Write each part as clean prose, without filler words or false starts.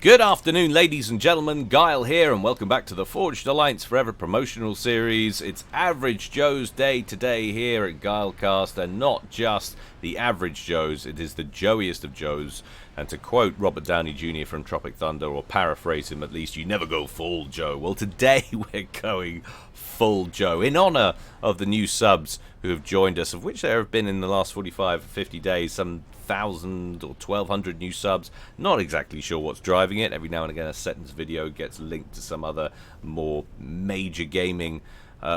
Good afternoon, ladies and gentlemen. Guile here, and welcome back to the Forged Alliance Forever promotional series. It's Average Joe's Day today here at Guilecast, and not just the average Joes, it is the Joeyest of Joes. And to quote Robert Downey Jr. from Tropic Thunder, or paraphrase him at least, you never go full Joe. Well, today we're going full Joe, in honor of the new subs who have joined us, of which there have been in the last 45 or 50 days, some 1,000 or 1,200 new subs. Not exactly sure what's driving it. Every now and again a sentence video gets linked to some other more major gaming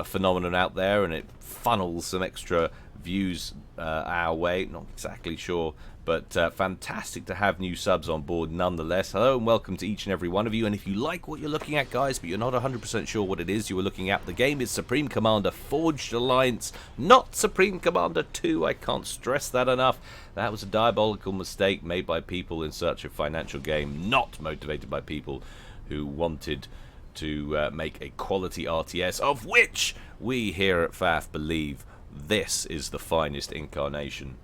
phenomenon out there, and it funnels some extra views our way. Not exactly sure, but fantastic to have new subs on board nonetheless. Hello and welcome to each and every one of you. And if you like what you're looking at, guys, but you're not 100% sure what it is you were looking at, the game is Supreme Commander Forged Alliance, not Supreme Commander 2. I can't stress that enough. That was a diabolical mistake made by people in search of financial gain, not motivated by people who wanted to make a quality RTS, of which we here at FAF believe this is the finest incarnation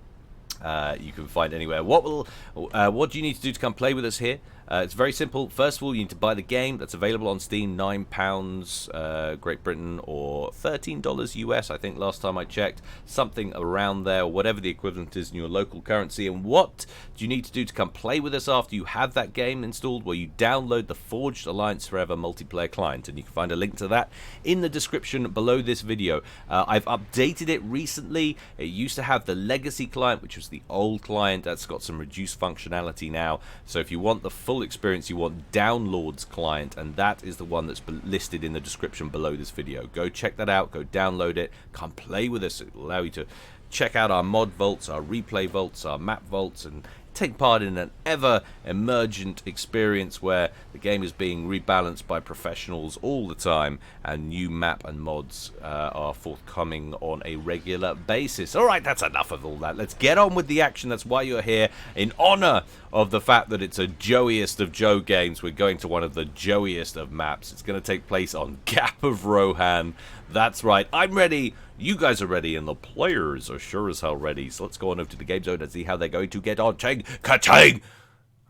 you can find anywhere. What do you need to do to come play with us here? It's very simple. First of all, you need to buy the game. That's available on Steam, £9 Great Britain, or $13 US, I think last time I checked. Something around there, whatever the equivalent is in your local currency. And what do you need to do to come play with us after you have that game installed? Well, you download the Forged Alliance Forever multiplayer client, and you can find a link to that in the description below this video. I've updated it recently. It used to have the legacy client, which was the old client. That's got some reduced functionality now. So if you want the full experience, you want Downloads client, and that is the one that's listed in the description below this video. Go check that out, go download it, come play with us. It will allow you to check out our mod vaults, our replay vaults, our map vaults, and take part in an ever emergent experience where the game is being rebalanced by professionals all the time, and new map and mods are forthcoming on a regular basis. Alright, that's enough of all that. Let's get on with the action. That's why you're here. In honor of the fact that it's a Joeyest of Joe games, we're going to one of the Joeyest of maps. It's going to take place on Gap of Rohan. That's right, I'm ready, you guys are ready, and the players are sure as hell ready. So let's go on over to the game zone and see how they're going to get on. Chang! Ka-chang!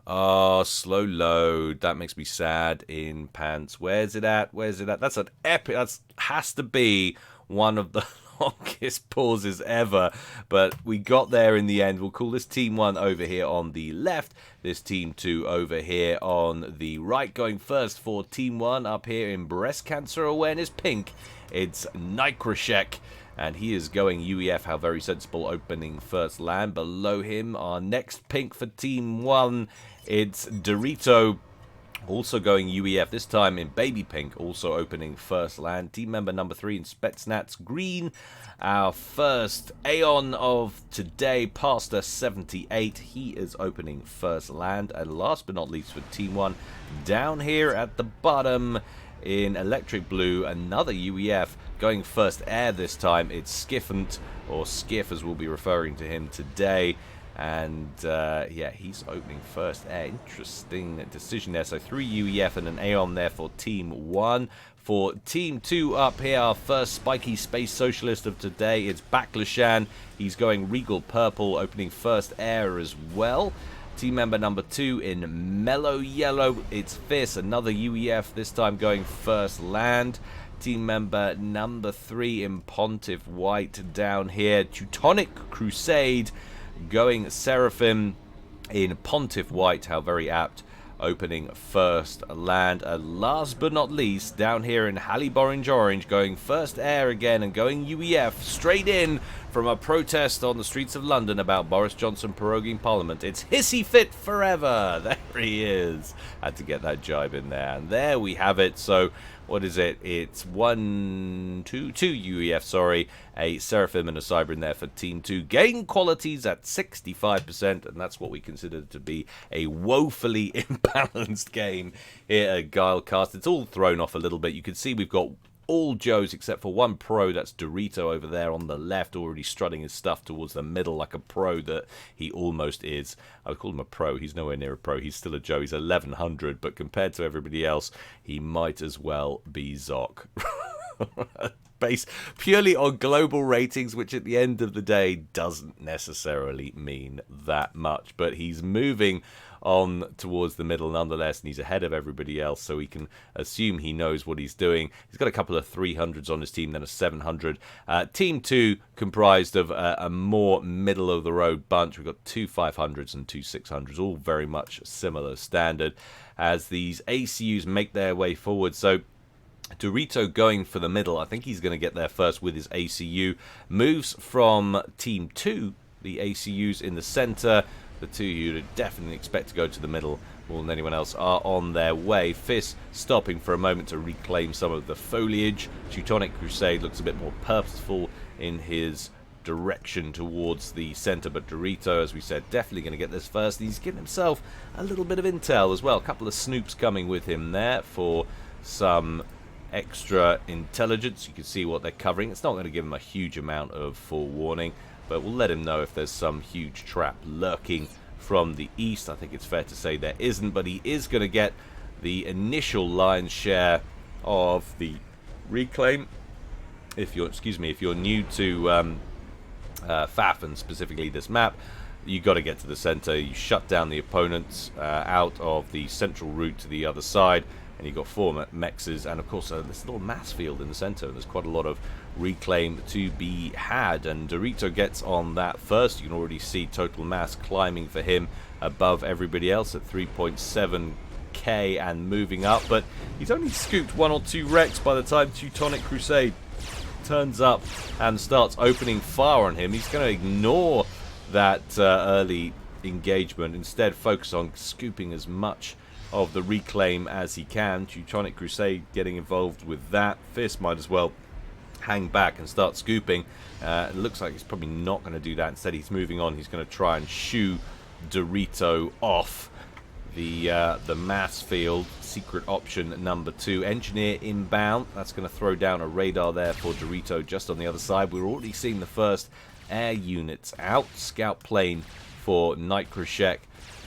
Oh, slow load. That makes me sad in pants. Where's it at? Where's it at? That's an epic. That has to be one of the longest pauses ever. But we got there in the end. We'll call this Team 1 over here on the left. This Team 2 over here on the right. Going first for Team 1 up here in Breast Cancer Awareness Pink. It's Nikrashek, and he is going UEF. How very sensible, opening first land. Below him, our next pink for Team 1, it's Dorito, also going UEF, this time in baby pink, also opening first land. Team member number 3 in Spetsnaz green, our first Aeon of today, Pastor 78, he is opening first land. And last but not least for Team 1, down here at the bottom in electric blue, another UEF going first air this time. It's Skiffant, or Skiff as we'll be referring to him today. And yeah, he's opening first air. Interesting decision there. So 3 UEF and an Aeon there for Team 1. For Team 2 up here, our first spiky space socialist of today, it's Baklashan. He's going Regal Purple, opening first air as well. Team member number 2 in mellow yellow, it's Fizz, another UEF, this time going first land. Team member number 3 in Pontiff white down here, Teutonic Crusade, going Seraphim in Pontiff white, how very apt, opening first land. And last but not least, down here in Hallyborange Orange, going first air again and going UEF straight in from a protest on the streets of London about Boris Johnson proroguing Parliament. It's Hissy Fit Forever. There he is. Had to get that jibe in there. And there we have it. So what is it? It's two UEF, sorry. A Seraphim and a Cyber in there for Team 2. Gain qualities at 65%, and that's what we consider to be a woefully imbalanced game here at Guilecast. It's all thrown off a little bit. You can see we've got all Joes except for one pro. That's Dorito over there on the left, already strutting his stuff towards the middle like a pro that he almost is. I would call him a pro. He's nowhere near a pro. He's still a Joe. He's 1100, but compared to everybody else, he might as well be Zoc. based purely on global ratings, which at the end of the day doesn't necessarily mean that much. But he's moving on towards the middle nonetheless, and he's ahead of everybody else, so we can assume he knows what he's doing. He's got a couple of 300s on his team, then a 700. Team 2 comprised of a more middle-of-the-road bunch. We've got two 500s and two 600s, all very much similar standard, as these ACUs make their way forward. So Dorito going for the middle. I think he's going to get there first with his ACU. Moves from Team 2, the ACUs in the center. The two you'd definitely expect to go to the middle more than anyone else are on their way. Fist stopping for a moment to reclaim some of the foliage. Teutonic Crusade looks a bit more purposeful in his direction towards the center, but Dorito, as we said, definitely going to get this first. He's given himself a little bit of intel as well. A couple of snoops coming with him there for some extra intelligence. You can see what they're covering. It's not going to give him a huge amount of forewarning, but we'll let him know if there's some huge trap lurking from the east. I think it's fair to say there isn't, but he is going to get the initial lion's share of the reclaim. If you're new to FAF and specifically this map, you got to get to the center. You shut down the opponents out of the central route to the other side, and you've got 4 mexes, and of course this little mass field in the center. There's quite a lot of reclaim to be had, and Dorito gets on that first. You can already see total mass climbing for him above everybody else at 3.7k and moving up, but he's only scooped 1 or 2 wrecks by the time Teutonic Crusade turns up and starts opening fire on him. He's going to ignore that early engagement, instead focus on scooping as much of the reclaim as he can. Teutonic Crusade getting involved with that. Fist might as well hang back and start scooping. It looks like he's probably not going to do that. Instead, he's moving on. He's going to try and shoo Dorito off the mass field. Secret option number 2. Engineer inbound. That's going to throw down a radar there for Dorito just on the other side. We're already seeing the first air units out. Scout plane for Night Khrushchev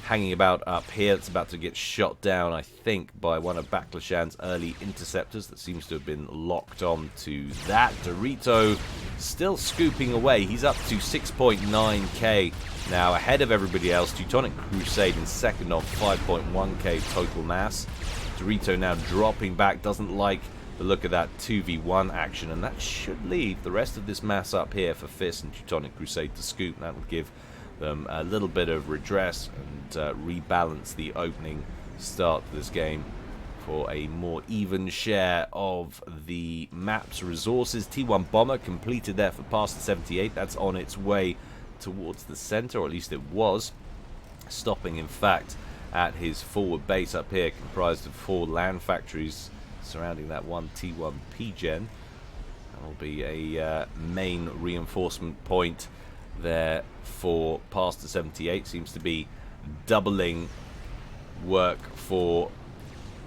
hanging about up here. It's about to get shot down, I think, by one of Baklashan's early interceptors that seems to have been locked on to that. Dorito still scooping away. He's up to 6.9k now, ahead of everybody else. Teutonic Crusade in second on 5.1k total mass. Dorito now dropping back, doesn't like the look of that 2v1 action, and that should leave the rest of this mass up here for Fist and Teutonic Crusade to scoop. That will give them a little bit of redress and rebalance the opening start to this game for a more even share of the map's resources. T1 Bomber completed there for past the 78. That's on its way towards the center, or at least it was, stopping in fact at his forward base up here, comprised of 4 land factories surrounding that one T1 PGen. That'll be a main reinforcement point there for past the 78. Seems to be doubling work for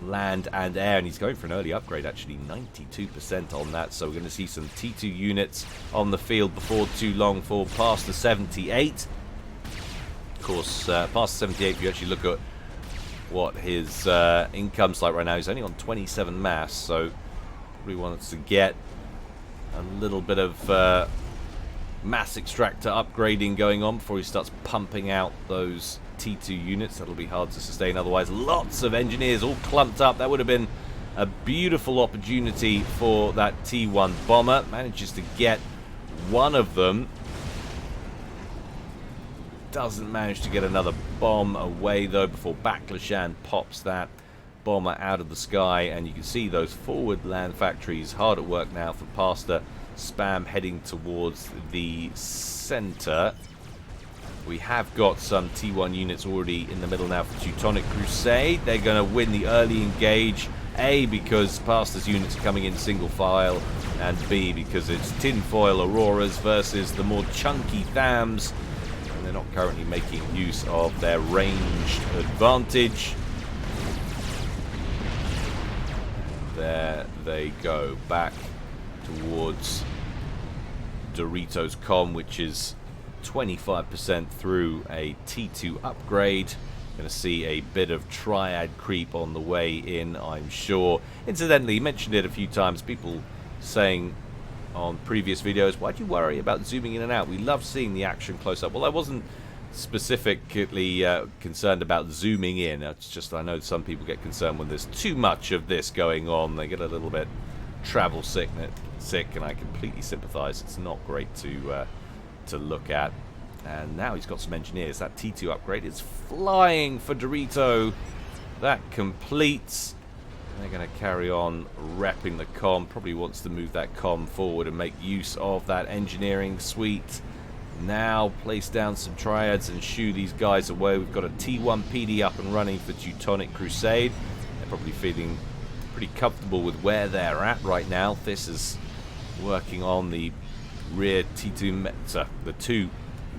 land and air, and he's going for an early upgrade, actually 92% on that. So we're going to see some T2 units on the field before too long for past the 78. Of course, past the 78, if you actually look at what his income's like right now, he's only on 27 mass, so probably wants to get a little bit of mass extractor upgrading going on before he starts pumping out those T2 units. That'll be hard to sustain otherwise. Lots of engineers all clumped up. That would have been a beautiful opportunity for that T1 bomber. Manages to get one of them. Doesn't manage to get another bomb away though before Baklashan pops that bomber out of the sky, and you can see those forward land factories hard at work now for Pastor Spam heading towards the center. We have got some T1 units already in the middle now for Teutonic Crusade. They're going to win the early engage, A, because Pastor's units are coming in single file, and B, because it's tinfoil Auroras versus the more chunky Thams, and they're not currently making use of their ranged advantage. There they go, back towards Dorito's comm, which is 25% through a T2 upgrade. Going to see a bit of triad creep on the way in, I'm sure. Incidentally, mentioned it a few times, people saying on previous videos, why do you worry about zooming in and out? We love seeing the action close up. Well, I wasn't specifically concerned about zooming in. It's just I know some people get concerned when there's too much of this going on. They get a little bit travel sick, and I completely sympathize. It's not great to look at. And now he's got some engineers. That T2 upgrade is flying for Dorito. That completes. They're going to carry on repping the comm. Probably wants to move that comm forward and make use of that engineering suite. Now place down some triads and shoo these guys away. We've got a T1 PD up and running for Teutonic Crusade. They're probably feeling pretty comfortable with where they're at right now. This is working on the rear T2 the two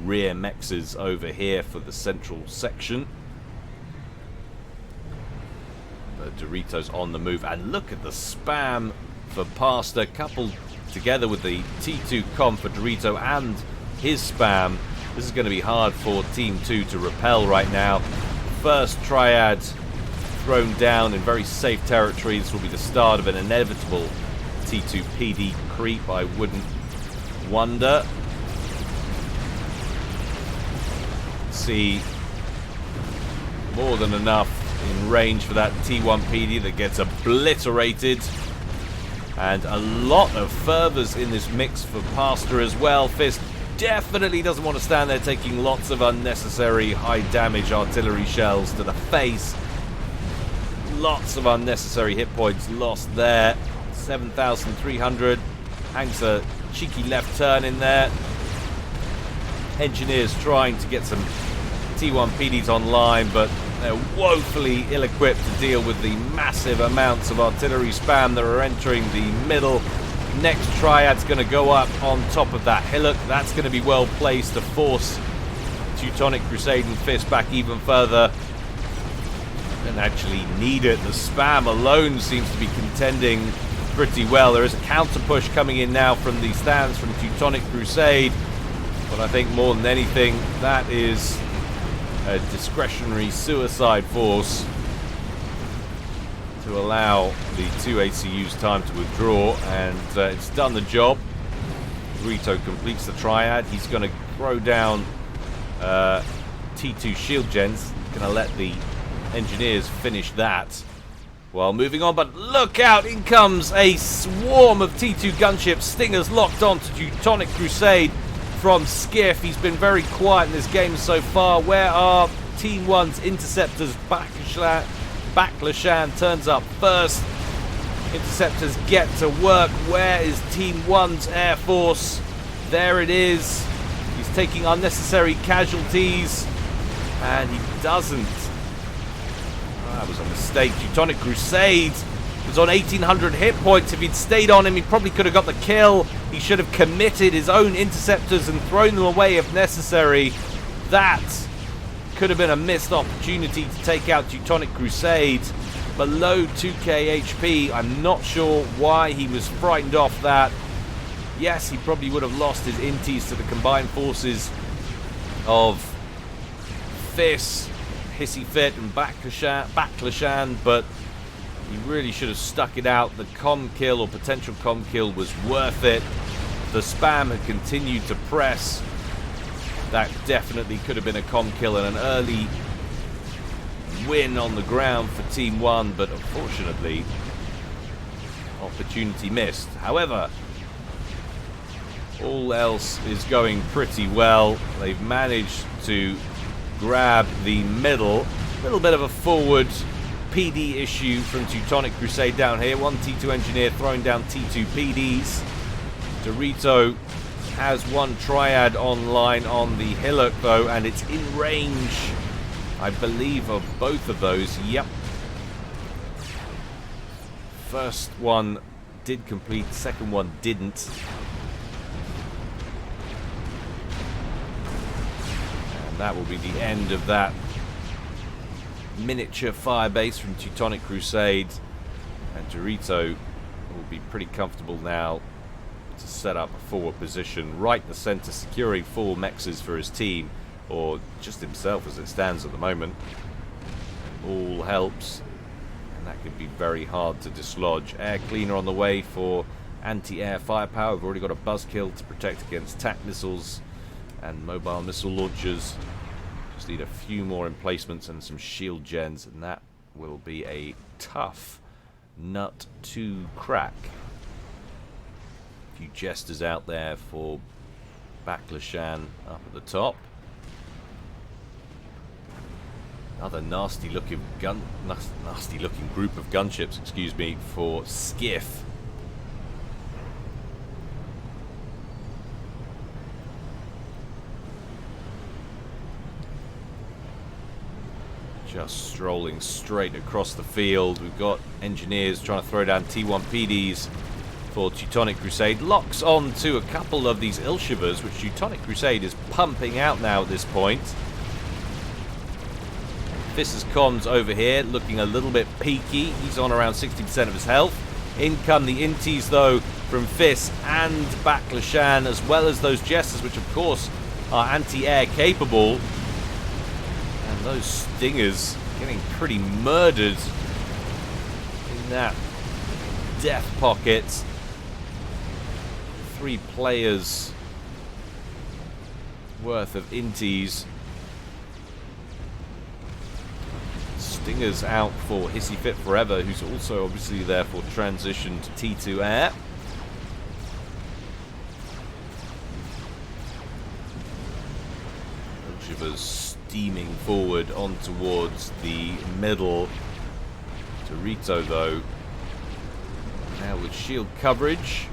rear mexes over here for the central section. Doritos on the move, and look at the spam for Pastor coupled together with the T2 comm for Dorito and his spam. This is going to be hard for Team 2 to repel right now. First triad thrown down in very safe territory. This will be the start of an inevitable T2 PD creep, I wouldn't wonder. See more than enough in range for that T1 PD that gets obliterated, and a lot of fervors in this mix for Pastor as well. Fist definitely doesn't want to stand there taking lots of unnecessary high damage artillery shells to the face. Lots of unnecessary hit points lost there. 7,300. Hanks a cheeky left turn in there. Engineers trying to get some T1 PDs online, but they're woefully ill-equipped to deal with the massive amounts of artillery spam that are entering the middle. Next triad's going to go up on top of that hillock. That's going to be well placed to force Teutonic Crusade and Fist back even further. Don't actually need it. The spam alone seems to be contending pretty well. There is a counter push coming in now from the stands from Teutonic Crusade, but I think more than anything that is a discretionary suicide force to allow the two ACUs time to withdraw, and it's done the job. Dorito completes the triad. He's going to throw down T2 shield gens. Going to let the engineers finish that while moving on, but look out, in comes a swarm of T2 gunships. Stingers locked on to Teutonic Crusade from Skiff. He's been very quiet in this game so far. Where are Team 1's interceptors? Baclashan turns up first. Interceptors get to work. Where is Team 1's Air Force? There it is. He's taking unnecessary casualties, and he doesn't. That was a mistake. Teutonic Crusade was on 1,800 hit points. If he'd stayed on him, he probably could have got the kill. He should have committed his own interceptors and thrown them away if necessary. That could have been a missed opportunity to take out Teutonic Crusade. Below 2k HP. I'm not sure why he was frightened off that. Yes, he probably would have lost his inties to the combined forces of Fist, Hissy Fit and Baclashan, but he really should have stuck it out. The comm kill or potential comm kill was worth it. The spam had continued to press. That definitely could have been a comm kill and an early win on the ground for Team 1, but unfortunately, opportunity missed. However, all else is going pretty well. They've managed to grab the middle. A little bit of a forward PD issue from Teutonic Crusade down here. One T2 engineer throwing down T2 PDs. Dorito has one triad online on the hillock though, and it's in range, I believe, of both of those. Yep. First one did complete, second one didn't. And that will be the end of that miniature firebase from Teutonic Crusade. And Dorito will be pretty comfortable now to set up a forward position right in the center, securing 4 mexes for his team, or just himself as it stands at the moment. All helps, and that could be very hard to dislodge. Air cleaner on the way for anti-air firepower. We've already got a buzzkill to protect against TAC missiles and mobile missile launchers. Just need a few more emplacements and some shield gens, and that will be a tough nut to crack. A few jesters out there for Baklashan up at the top. Another nasty looking group of gunships, excuse me, for Skiff. Just strolling straight across the field. We've got engineers trying to throw down T1PDs for Teutonic Crusade. Locks on to a couple of these Ilshivas, which Teutonic Crusade is pumping out now at this point. This is Cons over here, looking a little bit peaky. He's on around 60% of his health. In come the Intis, though, from Fis and Baklashan, as well as those Jesters, which, of course, are anti-air capable. And those Stingers getting pretty murdered in that death pocket. 3 players worth of Intis. Stingers out for Hissy Fit Forever, who's also obviously there for transition to T2 Air. Ilshivas steaming forward on towards the middle. Dorito, though, now with shield coverage.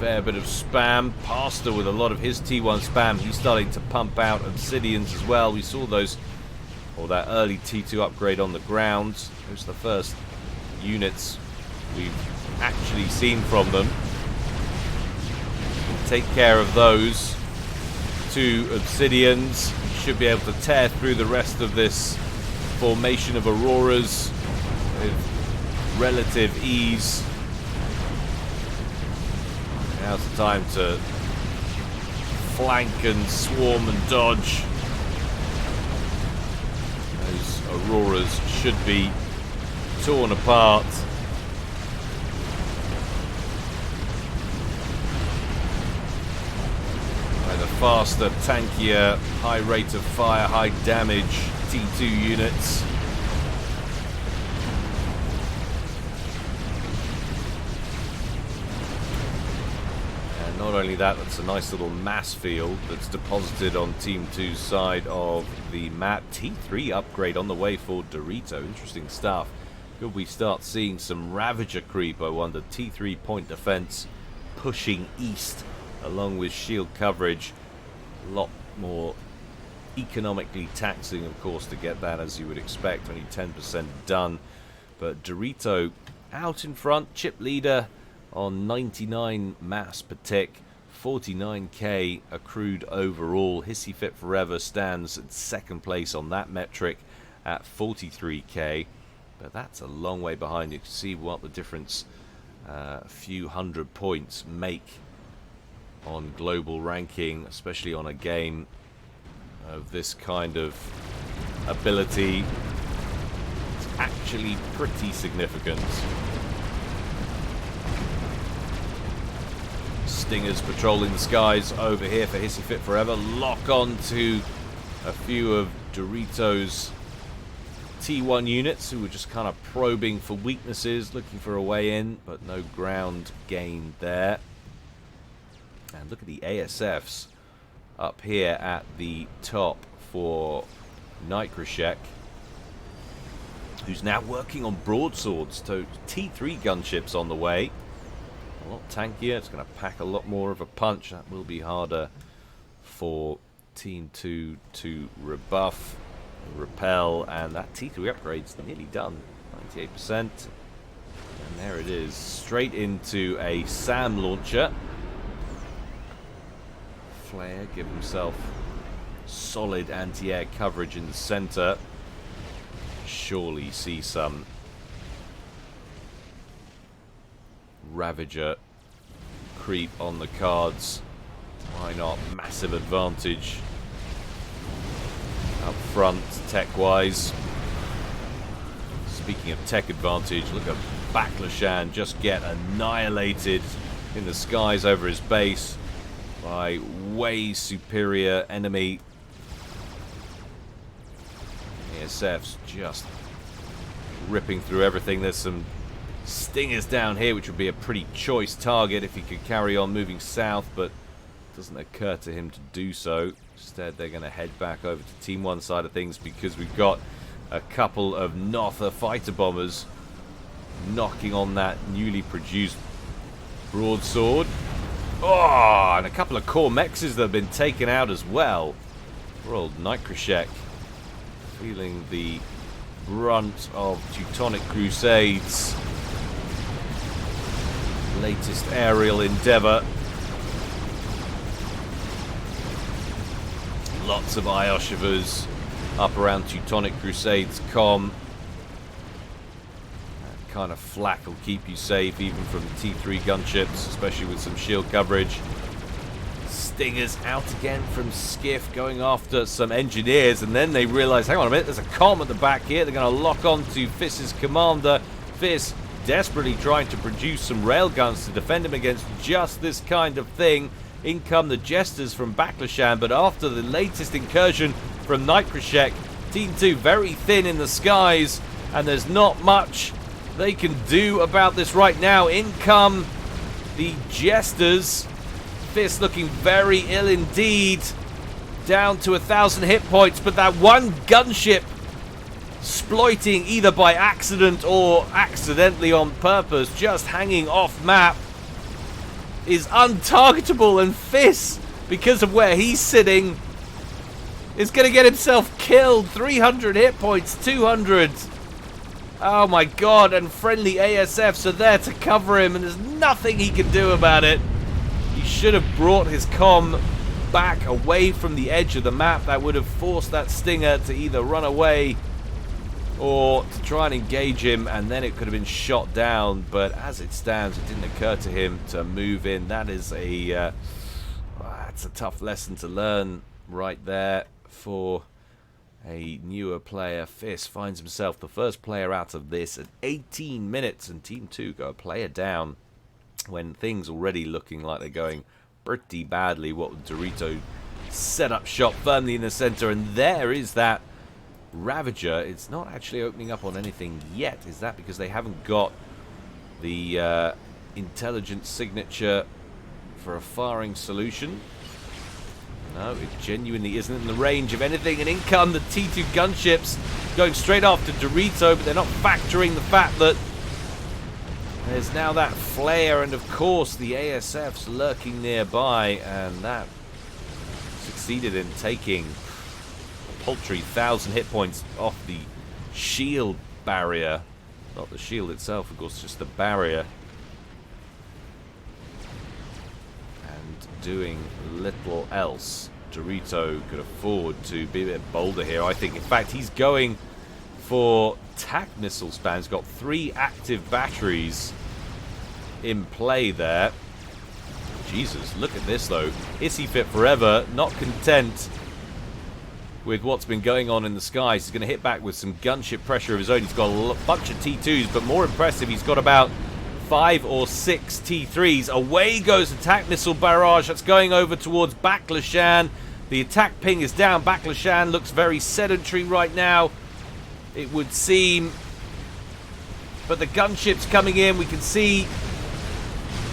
Fair bit of spam. Pastor with a lot of his T1 spam. He's starting to pump out Obsidians as well. We saw those, or that early T2 upgrade on the ground. Those are the first units we've actually seen from them. Take care of those 2 Obsidians. Should be able to tear through the rest of this formation of Auroras with relative ease. Now's the time to flank and swarm and dodge. Those Auroras should be torn apart. By the faster, tankier, high rate of fire, high damage T2 units. And not only that, that's a nice little mass field that's deposited on Team 2's side of the map. T3 upgrade on the way for Dorito. Interesting stuff. Could we start seeing some Ravager creep, I wonder? T3 point defense pushing east along with shield coverage. A lot more economically taxing, of course, to get that, as you would expect. Only 10% done. But Dorito out in front. Chip leader on 99 mass per tick. 49k accrued overall. Hissy Fit Forever stands at second place on that metric at 43k. But that's a long way behind. You can see what the difference a few hundred points make on global ranking, especially on a game of this kind of ability. It's actually pretty significant. Stingers patrolling the skies over here for Hissy Fit Forever. Lock on to a few of Dorito's T1 units who were just kind of probing for weaknesses, looking for a way in, but no ground gained there. And look at the ASFs up here at the top for Nikrashek, who's now working on broadswords. So T3 gunships on the way. A lot tankier. It's going to pack a lot more of a punch. That will be harder for Team 2 to rebuff, repel, and that T3 upgrade's nearly done. 98%. And there it is. Straight into a SAM launcher. Flare, give himself solid anti-air coverage in the center. Surely see some Ravager creep on the cards. Why not? Massive advantage up front, tech-wise. Speaking of tech advantage, look at Baklashan just get annihilated in the skies over his base by way superior enemy. ASF's just ripping through everything. There's some stingers down here, which would be a pretty choice target if he could carry on moving south, but it doesn't occur to him to do so. Instead, they're going to head back over to Team 1 side of things because we've got a couple of Notha fighter bombers knocking on that newly produced broadsword. Oh, and a couple of core mexes that have been taken out as well. Poor old Nikrashek feeling the brunt of Teutonic Crusades' latest aerial endeavor. Lots of Ioshivas up around Teutonic Crusades comm. That kind of flak will keep you safe even from the T3 gunships, especially with some shield coverage. Stingers out again from Skiff, going after some engineers, and then they realize, hang on a minute, there's a comm at the back here. They're going to lock on to Fiss's commander. Fiss desperately trying to produce some railguns to defend him against just this kind of thing. In come the Jesters from Baklashan, but after the latest incursion from Nikrashek, Team 2 very thin in the skies, and there's not much they can do about this right now. In come the Jesters. Fiss looking very ill indeed, down to 1,000 hit points, but that one gunship exploiting either by accident or accidentally on purpose, just hanging off map, is untargetable, and Fiss, because of where he's sitting, is going to get himself killed. 300 hit points, 200. Oh my god, and friendly ASFs are there to cover him, and there's nothing he can do about it. He should have brought his comm back away from the edge of the map. That would have forced that Stinger to either run away or to try and engage him, and then it could have been shot down. But as it stands, it didn't occur to him to move in. That is that's a tough lesson to learn right there for a newer player. Fiss finds himself the first player out of this at 18 minutes, and Team 2 go a player down when things already looking like they're going pretty badly. What Dorito set up shop firmly in the center, and there is that Ravager. It's not actually opening up on anything yet. Is that because they haven't got the intelligence signature for a firing solution? No, it genuinely isn't in the range of anything. And in come the T2 gunships going straight after Dorito, but they're not factoring the fact that there's now that flare, and of course the ASF's lurking nearby, and that succeeded in taking a paltry 1,000 hit points off the shield barrier. Not the shield itself, of course, just the barrier. And doing little else. Dorito could afford to be a bit bolder here, I think. In fact, he's going for TAC missile spam. He's got 3 active batteries in play there. Jesus, look at this though. Issy Fit Forever, not content with what's been going on in the skies. He's going to hit back with some gunship pressure of his own. He's got a bunch of T2s, but more impressive, he's got about 5 or 6 T3s. Away goes the TAC missile barrage. That's going over towards Baklashan. The attack ping is down. Baklashan looks very sedentary right now, it would seem. But the gunship's coming in. We can see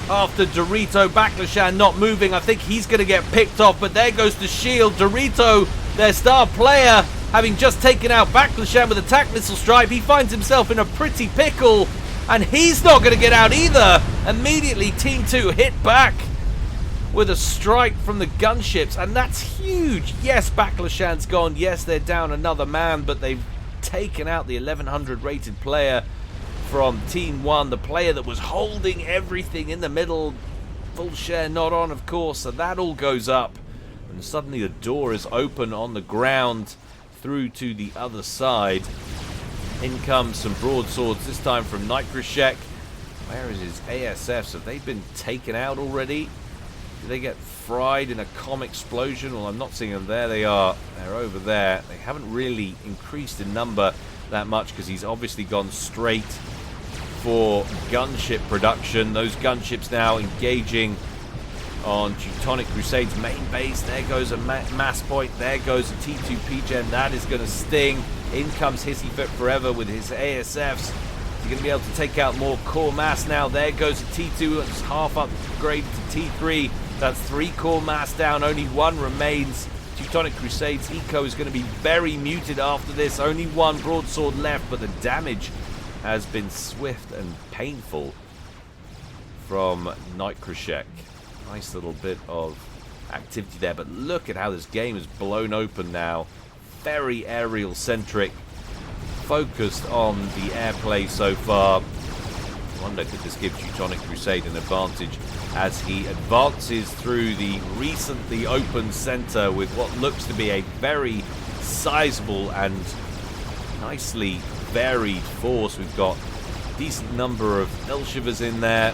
after Dorito, Baklashan not moving. I think he's going to get picked off, but there goes the shield. Dorito, their star player, having just taken out Baklashan with a TAC missile strike, he finds himself in a pretty pickle, and he's not going to get out either. Immediately, Team 2 hit back with a strike from the gunships, and that's huge. Yes, Baklashan's gone. Yes, they're down another man, but they've taken out the 1100 rated player from Team 1, the player that was holding everything in the middle. Full share not on, of course, so that all goes up, and suddenly the door is open on the ground through to the other side. In comes some broadswords, this time from Nikrashek. Where is his ASFs? Have they been taken out already? Did they get fried in a comm explosion? Well, I'm not seeing them. There they are. They're over there. They haven't really increased in number that much because he's obviously gone straight for gunship production. Those gunships now engaging on Teutonic Crusade's main base. There goes a mass point. There goes a T2 PGen. That is going to sting. In comes Hissy Fit Forever with his ASFs. He's going to be able to take out more core mass now. There goes a T2. It's half upgraded to T3. That's 3 core mass down. Only 1 remains. Teutonic Crusade's eco is going to be very muted after this. Only 1 broadsword left, but the damage has been swift and painful from Nitroshek. Nice little bit of activity there, but look at how this game is blown open now. Very aerial centric, focused on the airplay so far. I wonder, could this give Teutonic Crusade an advantage as he advances through the recently opened center with what looks to be a very sizable and nicely varied force. We've got a decent number of Elshivas in there,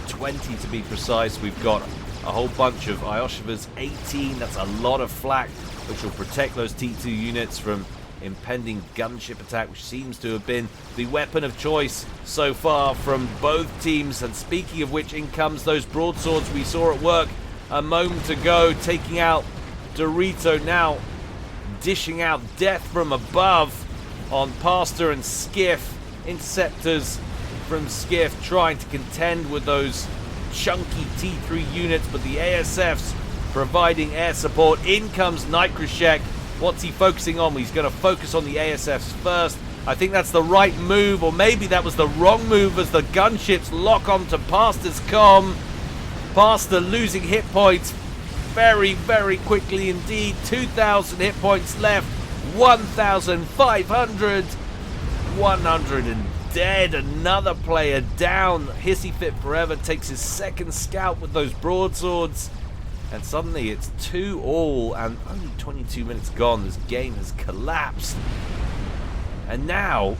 20 to be precise. We've got a whole bunch of Ioshivas, 18. That's a lot of flak, which will protect those T2 units from impending gunship attack, which seems to have been the weapon of choice so far from both teams. And speaking of which, in comes those broadswords we saw at work a moment ago, taking out Dorito, now dishing out death from above on Pastor and Skiff. Interceptors from Skiff trying to contend with those chunky T3 units, but the ASFs providing air support. In comes Nitroshek. What's he focusing on? He's going to focus on the ASFs first. I think that's the right move, or maybe that was the wrong move as the gunships lock onto Pastor's comm. Pastor losing hit points very, very quickly indeed. 2,000 hit points left. 1,500. 100 and dead. Another player down. Hissy Fit Forever takes his second scout with those broadswords. And suddenly it's 2-all and only 22 minutes gone. This game has collapsed. And now,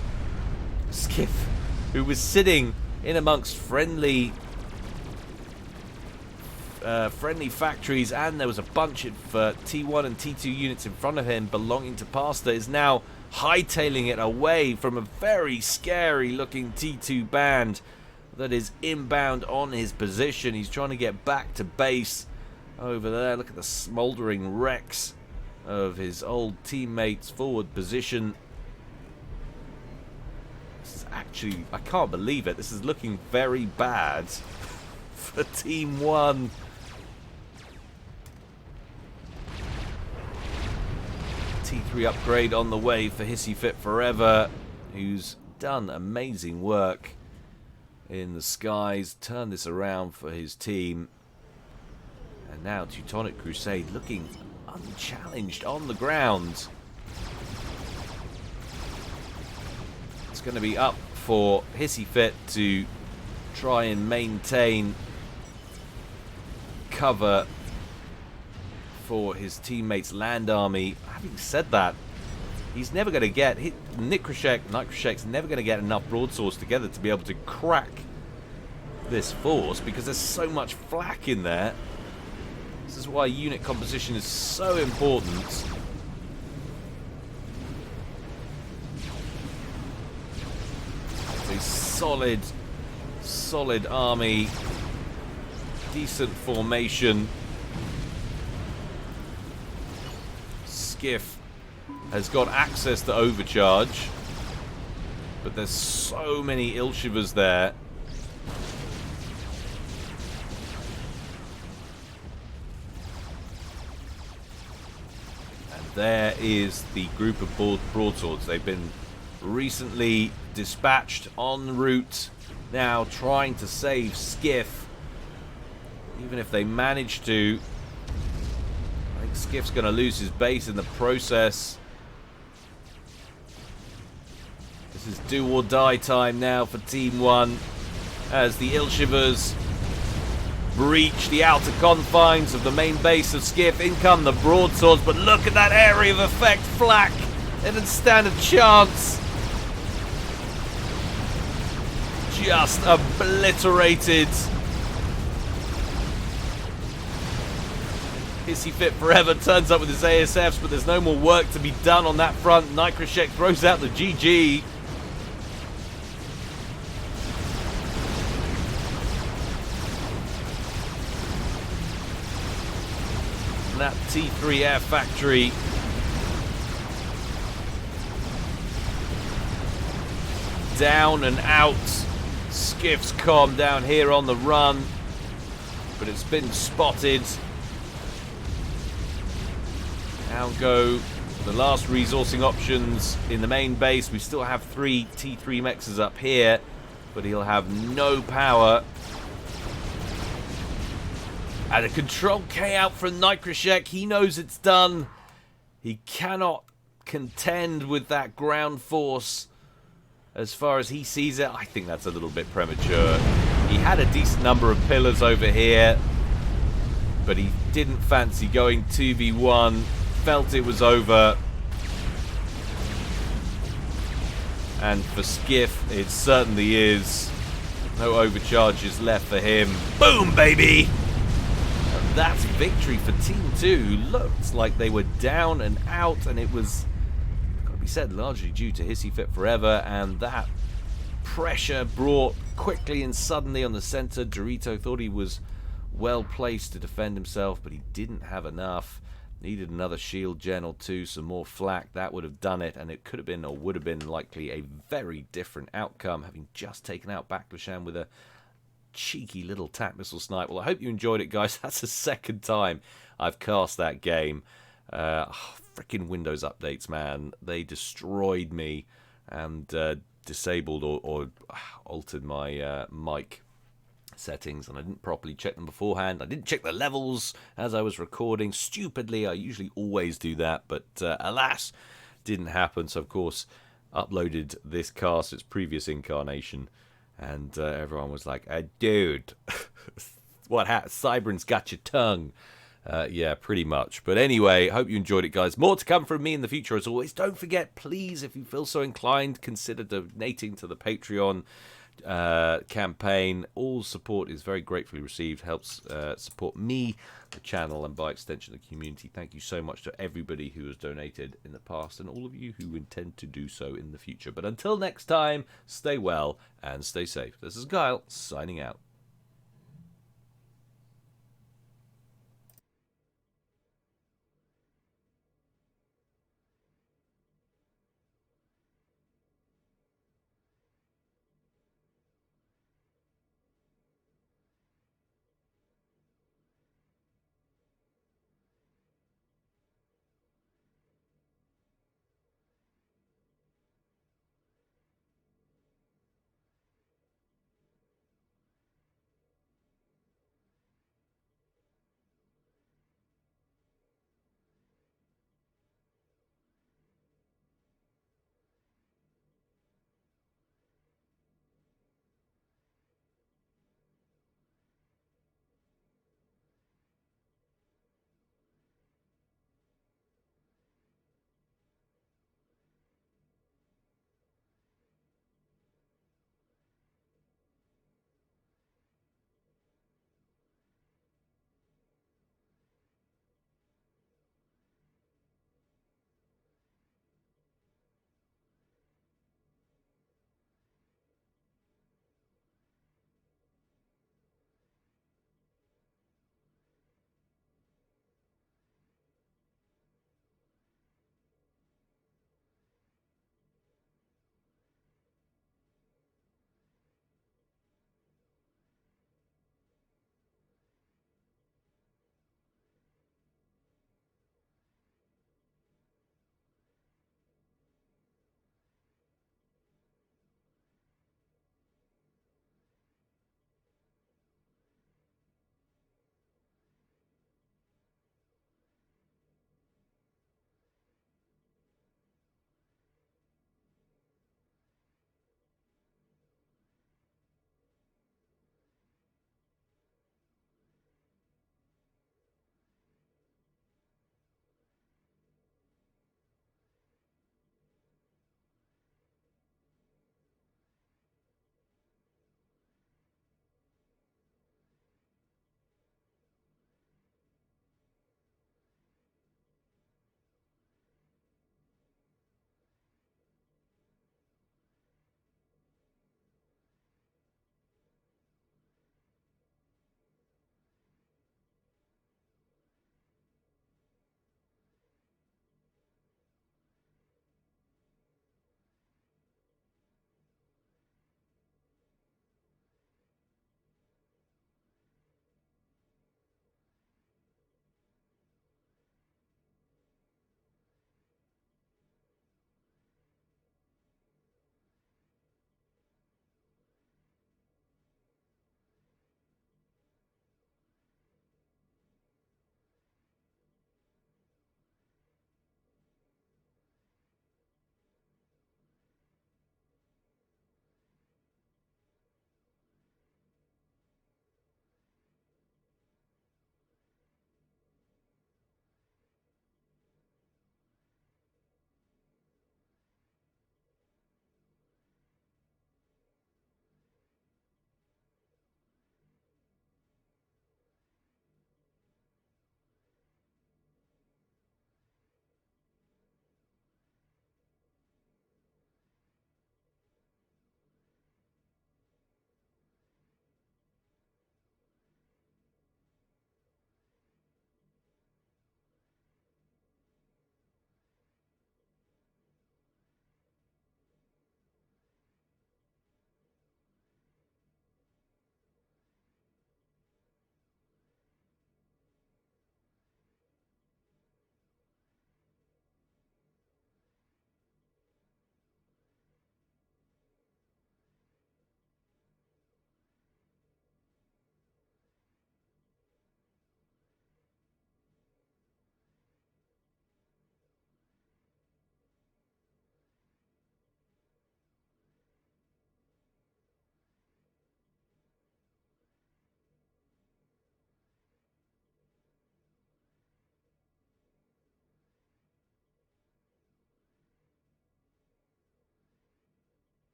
Skiff, who was sitting in amongst friendly factories, and there was a bunch of T1 and T2 units in front of him belonging to Pastor, is now hightailing it away from a very scary looking T2 band that is inbound on his position. He's trying to get back to base over there. Look at the smoldering wrecks of his old teammates' forward position. This is actually, I can't believe it. This is looking very bad for Team 1. T3 upgrade on the way for Hissy Fit Forever, who's done amazing work in the skies, turned this around for his team. And now Teutonic Crusade looking unchallenged on the ground. It's going to be up for Hissy Fit to try and maintain cover for his teammates' land army. Having said that, he's never going to get Nitroshek's never going to get enough broadswords together to be able to crack this force, because there's so much flak in there. This is why unit composition is so important. It's a solid army, decent formation. Skiff has got access to overcharge, but there's so many Ilshivas there. And there is the group of broadswords. They've been recently dispatched en route, now trying to save Skiff. Even if they manage to, I think Skiff's going to lose his base in the process. This is do or die time now for Team 1 as the Ilshivas breach the outer confines of the main base of Skiff. In come the broadswords, but look at that area of effect flak. They didn't stand a chance. Just obliterated. Hissy Fit Forever turns up with his ASFs, but there's no more work to be done on that front. Nitroshek throws out the GG. T3 Air Factory. Down and out. Skiff's com down here on the run, but it's been spotted. Down go the last resourcing options in the main base. We still have 3 T3 mexes up here, but he'll have no power. And a control K out from Nikrashek. He knows it's done. He cannot contend with that ground force. As far as he sees it, I think that's a little bit premature. He had a decent number of pillars over here, but he didn't fancy going 2v1. Felt it was over. And for Skiff, it certainly is. No overcharges left for him. Boom, baby! And that's victory for Team 2, who looked like they were down and out, and it was, got to be said, largely due to Hissy Fit Forever, and that pressure brought quickly and suddenly on the center. Dorito thought he was well placed to defend himself, but he didn't have enough. Needed another shield gen or two, some more flak. That would have done it, and it could have been, or would have been, likely a very different outcome, having just taken out Baklashan with a cheeky little tac missile snipe. Well, I hope you enjoyed it, guys. That's the second time I've cast that game. Freaking Windows updates, man. They destroyed me and disabled or altered my mic settings, and I didn't properly check them beforehand. I didn't check the levels as I was recording. Stupidly, I usually always do that, but alas, didn't happen. So, of course, uploaded this cast, its previous incarnation, and everyone was like, dude, what happened? Cybern's got your tongue. Yeah, pretty much. But anyway, hope you enjoyed it, guys. More to come from me in the future, as always. Don't forget, please, if you feel so inclined, consider donating to the Patreon campaign. All support is very gratefully received. Helps support me, the channel, and by extension the community. Thank you so much to everybody who has donated in the past, and all of you who intend to do so in the future. But until next time, stay well and stay safe. This is Guile, signing out.